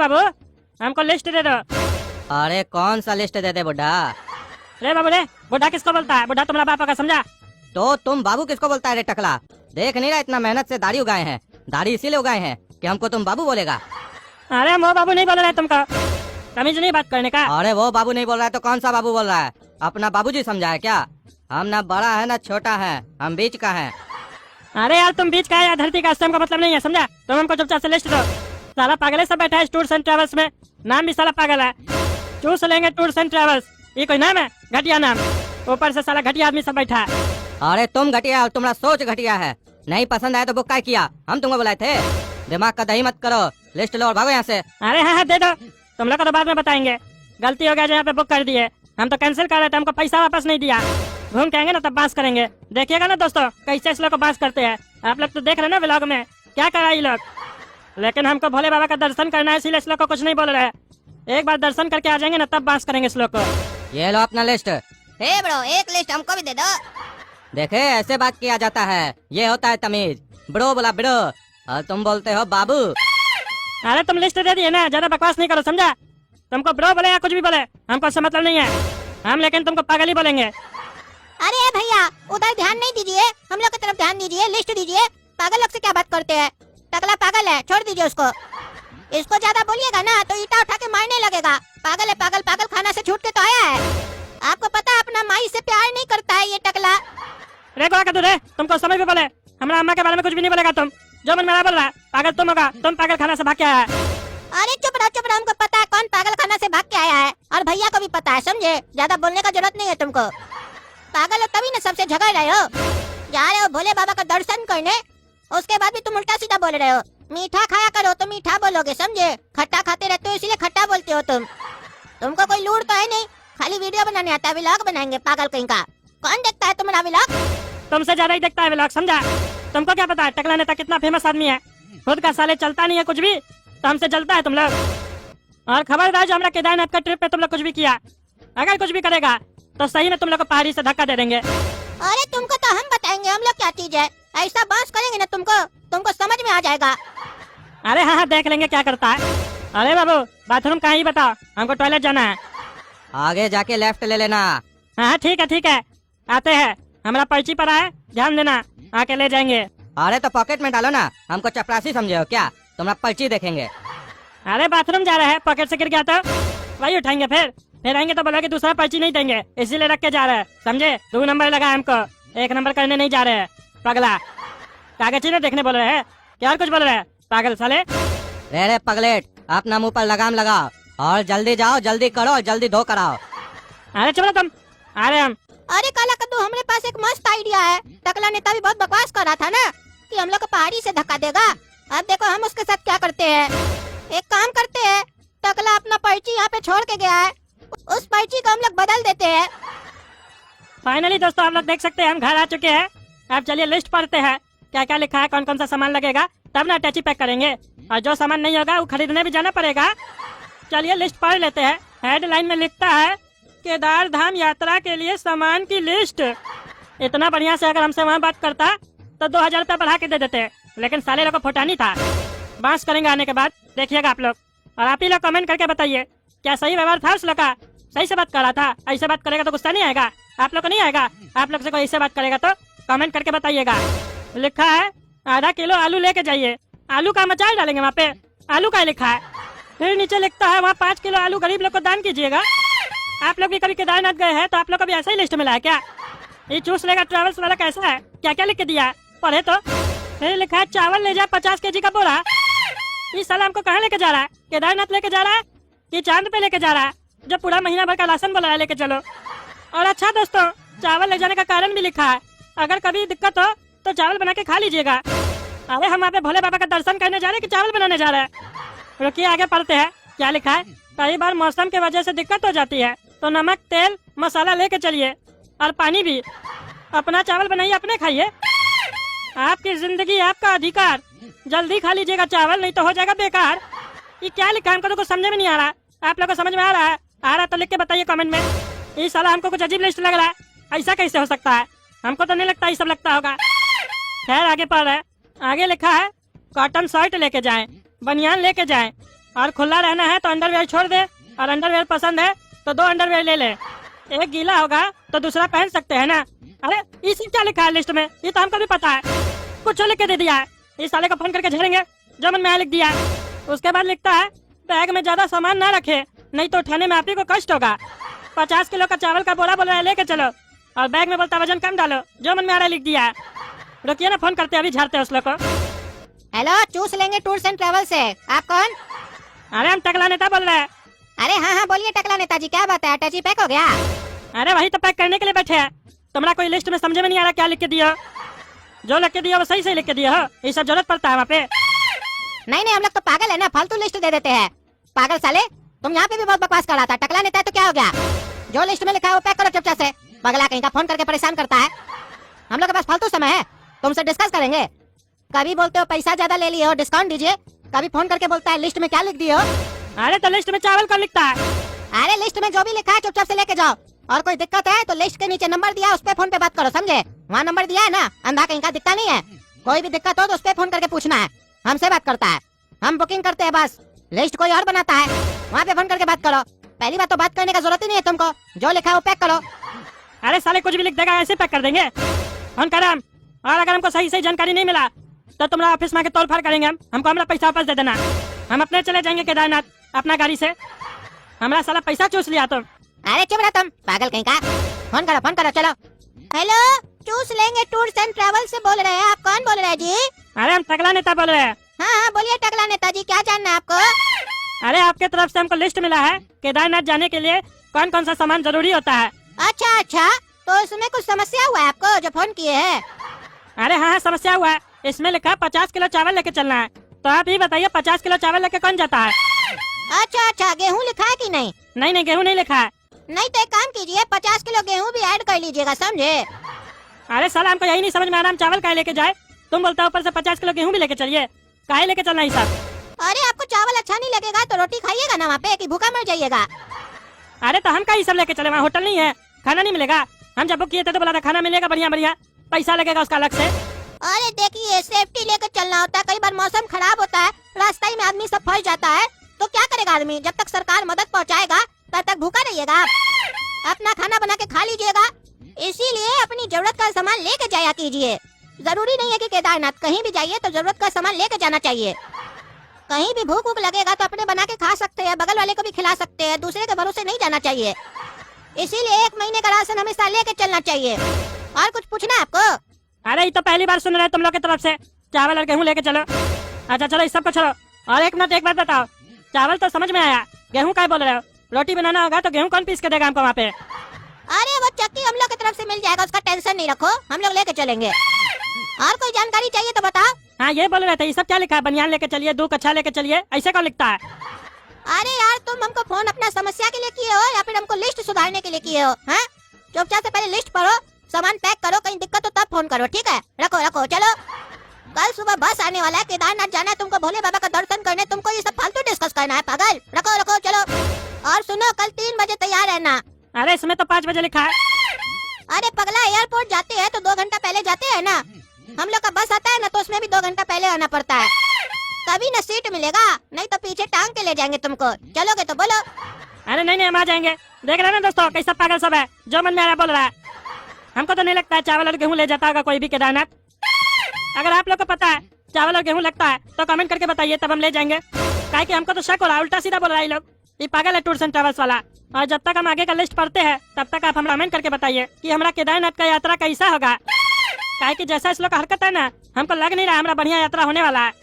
बाबू, हमको लिस्ट दे दो। अरे कौन सा लिस्ट दे दे बुढ़ा? रे बाबू रे, बुढ़ा किसको बोलता है? बुढ़ा तुम्हारा बाप होगा, समझा? तो तुम बाबू किसको बोलता है रे टकला? देख नहीं रहा इतना मेहनत से दाढ़ी उगाए हैं, दाढ़ी इसीलिए उगाए हैं कि हमको तुम बाबू बोलेगा। अरे वो बाबू नहीं बोल रहा है तुमको, तमीज नहीं बात करने का। अरे वो बाबू नहीं बोल रहा है तो कौन सा बाबू बोल रहा है? अपना बाबूजी समझा है क्या? हम ना बड़ा है ना छोटा है, हम बीच का है। अरे यार तुम बीच का है या धरती का, हमको मतलब नहीं है, समझा? तुम हमको चुपचाप से लिस्ट दो। साला पागल है, सब बैठा है टूर्स एंड ट्रेवल्स में, नाम भी साला पागल है। चूस लेंगे टूर्स एंड ट्रेवल्स, ये कोई नाम है? घटिया नाम, ऊपर से साला घटिया आदमी सब बैठा है। अरे तुम घटिया और तुम्हारा सोच घटिया है। नहीं पसंद आया तो बुक काय किया? हम तुमको बुलाए थे। दिमाग का दही मत करो, लिस्ट लो और भागो यहाँ से। अरे हाँ दे दो, तुम लोग को तो बाद में बताएंगे। गलती हो गया जो यहाँ पे बुक कर दिए, हम तो कैंसिल कर रहे थे, हमको पैसा वापस नहीं दिया। घूम के आएंगे ना तब बात करेंगे, देखिएगा ना दोस्तों कैसे इस लोग को बात करते हैं। आप लोग तो देख रहे हैं ना व्लॉग में क्या कर रहा है ये लोग। लेकिन हमको भोले बाबा का दर्शन करना है, इसीलिए इस लोग को कुछ नहीं बोल रहे हैं। एक बार दर्शन करके आ जाएंगे ना तब बात करेंगे इस लोग को। ये लो अपना लिस्ट। हे ब्रो, एक लिस्ट हमको भी दे दो। देखे ऐसे बात किया जाता है, ये होता है तमीज। ब्रो बोला ब्रो और तुम बोलते हो बाबू। अरे तुम लिस्ट दे दिए ना, ज्यादा बकवास नहीं करो, समझा? तुमको ब्रो बोले या कुछ भी बोले हमको उससे मतलब नहीं है, हम लेकिन तुमको पागल ही बोलेंगे। अरे भैया उधर ध्यान नहीं दीजिए, हम लोग की तरफ ध्यान दीजिए, लिस्ट दीजिए। पागल लोग से क्या बात करते हैं? टकला पागल है, छोड़ दीजिए उसको। इसको ज्यादा बोलिएगा ना तो ईटा उठा के मारने लगेगा। पागल है, पागल पागल खाना से छूट के तो आया है। आपको पता है अपना माई से प्यार नहीं करता है ये टकला। रे गोरा का दूर, तुमको समझ में बोले, हमारा अम्मा के बारे में कुछ भी नहीं बोलेगा तुम, जो मन में बोल रहा है। पागल तुम होगा, तुम पागल खाना से भाग के आया है। अरे चुप रहो, हमको पता है कौन पागल खाना से भाग के आया है, और भैया को भी पता है, समझे? ज्यादा बोलने का जरूरत नहीं है तुमको। पागल हो तभी ना सबसे झगड़ रहे हो। जा रहे हो भोले बाबा का दर्शन करने, उसके बाद भी तुम उल्टा सीधा बोल रहे हो। मीठा खाया करो तो मीठा बोलोगे, समझे? खट्टा खाते रहते हो इसीलिए खट्टा बोलते हो तुम। तुमको कोई लूट तो है नहीं, खाली वीडियो बनाने आता है। व्लॉग बनाएंगे पागल कहीं का। कौन देखता है तुम्हारा व्लॉग? तुमसे ज्यादा ही देखता है व्लॉग, समझा? तुमको क्या पता है टकला नेता कितना फेमस आदमी है, खुद का साले चलता नहीं है कुछ भी, तो हमसे चलता है तुम लोग। और खबरदार जो हमारा केदारनाथ का ट्रिप पे तुम लोग कुछ भी किया, अगर कुछ भी करेगा तो सही में तुम लोग को पहाड़ी से धक्का दे देंगे। अरे तुमको तो हम बताएंगे हम लोग क्या चीज है। ऐसा बात करेंगे ना तुमको समझ में आ जाएगा। अरे हाँ देख लेंगे क्या करता है। अरे बाबू बाथरूम कहाँ ही बताओ, हमको टॉयलेट जाना है। आगे जाके लेफ्ट ले लेना। हाँ ठीक है, आते हैं, हमारा पर्ची पर है, ध्यान देना, आके ले जाएंगे। अरे तो पॉकेट में डालो ना, हमको चपरासी समझे हो क्या? तुम्हारा पर्ची देखेंगे। अरे बाथरूम जा रहा है, पॉकेट से गिर गया तो वही उठाएंगे, फिर आएंगे तो बोलोगे दूसरा पर्ची नहीं देंगे, इसीलिए रख के जा रहे हैं, समझे? 2 नंबर लगा हमको, 1 नंबर करने नहीं जा रहे हैं। पगला कागज ही ना देखने बोल रहे हैं, क्या और कुछ बोल रहे हैं पागल साले? रे पगलेट, अपना मुंह पर लगाम लगाओ और जल्दी जाओ, जल्दी करो, जल्दी धो कराओ। अरे चलो तुम, आ रहे हम। अरे काला कद्दू, हमारे पास एक मस्त आइडिया है। टकला नेता भी बहुत बकवास कर रहा था ना कि हम लोग को पहाड़ी से धक्का देगा। अब देखो हम उसके साथ क्या करते हैं। एक काम करते हैं, टकला अपना पर्ची यहाँ पे छोड़ के गया है, उस पर्ची को हम लोग बदल देते हैं। फाइनली दोस्तों आप लोग देख सकते हैं हम घर आ चुके हैं। अब चलिए लिस्ट पढ़ते हैं क्या क्या लिखा है, कौन कौन सा सामान लगेगा, तब ना अटैची पैक करेंगे। और जो सामान नहीं होगा वो खरीदने भी जाना पड़ेगा। चलिए लिस्ट पढ़ लेते हैं। हेडलाइन में लिखता है केदार धाम यात्रा के लिए सामान की लिस्ट। इतना बढ़िया से अगर हमसे वहाँ बात करता तो 2000 रुपया बढ़ा के दे देते, लेकिन साले लोग को फुटानी था। बात करेंगे आने के बाद, देखिएगा आप लोग, और आप ही लोग कमेंट करके बताइए क्या सही व्यवहार था उस लोग का, सही से बात कर रहा था? ऐसे बात करेगा तो गुस्सा नहीं आएगा आप लोग को? नहीं आएगा? आप लोग से कोई ऐसे बात करेगा तो कमेंट करके बताइएगा। लिखा है आधा किलो आलू लेके जाइए, आलू का मचाल डालेंगे वहाँ पे, आलू का लिखा है। फिर नीचे लिखता है वहाँ 5 किलो आलू गरीब लोग को दान कीजिएगा। आप लोग भी कभी केदारनाथ गए हैं तो आप लोग को भी ऐसा ही लिस्ट मिला है क्या? ये चूस लेगा ट्रेवल्स वाला कैसा है, क्या क्या लिख के दिया है पढ़े तो। फिर लिखा है चावल ले जा 50 kg का बोरा। ये साला हमको कहाँ लेके जा रहा है? केदारनाथ लेके जा रहा है, ये चांद पे लेके जा रहा है, जो पूरा महीना भर का राशन बोला है लेके चलो। और अच्छा दोस्तों, चावल ले जाने का कारण भी लिखा है, अगर कभी दिक्कत हो तो चावल बना के खा लीजिएगा। अरे हम वहाँ पे भोले बाबा का दर्शन करने जा रहे हैं कि चावल बनाने जा रहे हैं? रुकिए आगे पढ़ते हैं क्या लिखा है। कई बार मौसम के वजह से दिक्कत हो जाती है तो नमक तेल मसाला लेके चलिए, और पानी भी। अपना चावल बनाइए, अपने खाइए, आपकी जिंदगी आपका अधिकार। जल्दी खा लीजिएगा चावल, नहीं तो हो जाएगा बेकार। ये क्या लिखा है हमको तो कुछ समझ में नहीं आ रहा। आप लोग को समझ में आ रहा है? आ रहा तो लिख के बताइए कमेंट में। ये साला हमको कुछ अजीब लिस्ट लग रहा है, ऐसा कैसे हो सकता है? हमको तो नहीं लगता ये सब लगता होगा। खैर आगे पढ़ रहे हैं। आगे लिखा है कॉटन शर्ट लेके जाएं, बनियान लेके जाएं, और खुला रहना है तो अंडरवेयर छोड़ दे, और अंडरवेयर पसंद है तो 2 अंडरवेयर ले ले। एक गीला होगा तो दूसरा पहन सकते हैं ना। अरे इसी क्या लिखा है लिस्ट में, ये तो हमको भी पता है, कुछ लिख के दे दिया है। इस साले को फोन करके झेड़ेंगे, जो मन में आया लिख दिया है। उसके बाद लिखता है बैग में ज्यादा सामान ना रखे, नहीं तो उठाने में आप ही को कष्ट होगा। 50 किलो का चावल का बोरा बोल रहा है लेके चलो, और बैग में बोलता वजन कम डालो, जो मन में आ रहा है लिख दिया है। रुकिए ना, फोन करते अभी झाड़ते उस लोग को। हेलो, चूस लेंगे टूर्स एंड ट्रेवल से। आप कौन? अरे हम टकला नेता बोल रहे हैं। अरे हाँ हाँ बोलिए टकला नेताजी, क्या बात है? अटैची पैक हो गया? अरे वही तो पैक करने के लिए बैठे हैं। तुम्हारा कोई लिस्ट में समझे में नहीं आ रहा क्या लिख के दिया? जो लिख के दिया वो सही लिख के दिया हो, ये सब जरूरत पड़ता है वहाँ पे। नहीं नहीं, हम लोग तो पागल है ना, फालतू लिस्ट दे देते हैं। पागल साले, तुम यहाँ पे भी बहुत बकवास कर रहा था। टकला नेता है तो क्या हो गया? जो लिस्ट में लिखा है वो पैक करो चुपचाप से। पगला कहीं का फोन करके परेशान करता है। हम लोग के पास फालतू समय है, तुमसे डिस्कस करेंगे। कभी बोलते हो पैसा ज्यादा ले लिए हो, डिस्काउंट दीजिए, कभी फोन करके बोलता है लिस्ट में क्या लिख दिए हो। अरे तो लिस्ट में चावल कौन लिखता है? अरे लिस्ट में जो भी लिखा है चुपचाप से लेके जाओ, और कोई दिक्कत है तो लिस्ट के नीचे नंबर दिया है, उस पे फोन पे बात करो, समझे? वहाँ नंबर दिया है ना, अंधा कहीं का दिखता नहीं है। कोई भी दिक्कत हो तो उस पे फोन करके पूछना है, हमसे बात करता है। हम बुकिंग करते हैं बस, लिस्ट कोई और बनाता है, वहाँ पे फोन करके बात करो। पहली बात तो बात करने का जरूरत ही नहीं है तुमको, जो लिखा है वो पैक करो। अरे साले कुछ भी लिख देगा, ऐसे पैक कर देंगे। फोन कर हम, और अगर हमको सही जानकारी नहीं मिला तो तुम्हारा ऑफिस में आके तोड़ फाड़ करेंगे हम। हमको हमारा पैसा वापस दे देना, हम अपने चले जाएंगे केदारनाथ अपना गाड़ी से। हमारा साला पैसा चूस लिया तुम। अरे चुप रहा तुम, पागल कहीं का। फोन करो चलो। हेलो, चूस लेंगे टूर्स एंड ट्रैवल से बोल रहे हैं। आप कौन बोल रहे हैं जी? अरे हम टकला नेता बोल रहे हैं। हाँ हाँ बोलिए टकला नेताजी, क्या जानना है आपको? अरे आपके तरफ से हमको लिस्ट मिला है, केदारनाथ जाने के लिए कौन कौन सा सामान जरूरी होता है। अच्छा, तो इसमें कुछ समस्या हुआ है आपको जो फोन किए हैं? अरे हाँ समस्या हुआ है, इसमें लिखा 50 किलो चावल लेके चलना है। तो आप ही बताइए 50 किलो चावल लेके कौन जाता है? अच्छा, गेहूँ लिखा है कि नहीं? नहीं गेहूँ नहीं लिखा है। नहीं तो एक काम कीजिए, 50 किलो गेहूँ भी ऐड कर लीजिएगा, समझे? अरे साला हमको यही नहीं समझ में आ रहा, हम चावल काहे लेके जाए? तुम बोलता ऊपर से 50 किलो गेहूँ भी लेके चलिए, काहे लेके चलना है सब? अरे आपको चावल अच्छा नहीं लगेगा तो रोटी खाइएगा ना वहाँ पे, कि भूखा मर जाइएगा। अरे तो हम कहीं सब लेके चले, वहाँ होटल नहीं है, खाना नहीं मिलेगा। हम जब बुक किए थे तो बोला था खाना मिलेगा बढ़िया, पैसा लगेगा उसका अलग से। अरे देखिए, सेफ्टी लेकर चलना होता है, कई बार मौसम खराब होता है, रास्ते में आदमी सब फंस जाता है, तो क्या करेगा आदमी? जब तक सरकार मदद पहुंचाएगा तब तक भूखा रहिएगा आप। अपना खाना बना के खा लीजिएगा, इसीलिए अपनी जरूरत का सामान लेके जाया कीजिए। जरूरी नहीं है कि केदारनाथ, कहीं भी जाइए तो जरूरत का सामान लेके जाना चाहिए। कहीं भी भूख लगेगा तो अपने बना के खा सकते हैं, बगल वाले को भी खिला सकते हैं, दूसरे के भरोसे नहीं जाना चाहिए। इसीलिए 1 महीने का राशन हमेशा लेके चलना चाहिए। और कुछ पूछना है आपको? अरे ये तो पहली बार सुन रहे हैं तुम लोग की तरफ से, चावल और गेहूँ लेके चलो। अच्छा चलो इस सब को छोड़ो, और एक मिनट एक बात बताओ, चावल तो समझ में आया, गेहूँ क्या बोल रहे हो? रोटी बनाना होगा तो गेहूँ कौन पीस के देगा हमको वहाँ पे? अरे वो चक्की हम लोग की तरफ से मिल जाएगा, उसका टेंशन नहीं रखो, हम लोग लेके चलेंगे। और कोई जानकारी चाहिए तो बताओ। हाँ ये बोल रहे थे, ये सब क्या लिखा है? बनियान लेके चलिए, 2 कच्छा लेके चलिए, ऐसे कौन लिखता है? अरे यार, तुम हमको फोन अपना समस्या के लिए किए हो या फिर हमको लिस्ट सुधारने के लिए किए हो? हाँ, चुपचाप से पहले लिस्ट पढ़ो, सामान पैक करो, कहीं दिक्कत हो तब फोन करो, ठीक है? रखो चलो, कल सुबह बस आने वाला है, केदारनाथ जाना है तुमको, भोले बाबा का दर्शन करने, तुमको ये सब फालतू डिस्कस करना है, पागल। रखो चलो, और सुनो कल 3 बजे तैयार रहना। अरे इसमें तो 5 बजे लिखा है। अरे पगला, एयरपोर्ट जाते हैं तो 2 घंटा पहले जाते हैं ना, हम लोग का बस आता है ना तो उसमें भी 2 घंटा पहले आना पड़ता है, तभी न सीट मिलेगा, नहीं तो पीछे टांग के ले जाएंगे तुमको। चलोगे तो बोलो। अरे नहीं हम आ जाएंगे। देख रहे हैं ना दोस्तों, कैसा पागल सब है, जो मन में आ रहा बोल रहा है। हमको तो नहीं लगता है चावल और गेहूँ ले जाता होगा कोई भी केदारनाथ। अगर आप लोग को पता है चावल और गेहूँ लगता है तो कमेंट करके बताइए, तब हम ले जाएंगे। काहे कि हमको तो शक हो रहा है, उल्टा सीधा बोल रहा है ये लोग, ये पागल है टूर्स एंड ट्रैवल्स वाला। और जब तक हम आगे का लिस्ट पढ़ते हैं तब तक आप हमें कमेंट करके बताइए कि हमारा केदारनाथ का यात्रा कैसा होगा। काहे कि जैसा इस लोग का हरकत है ना, हमको लग नहीं रहा हमारा बढ़िया यात्रा होने वाला है।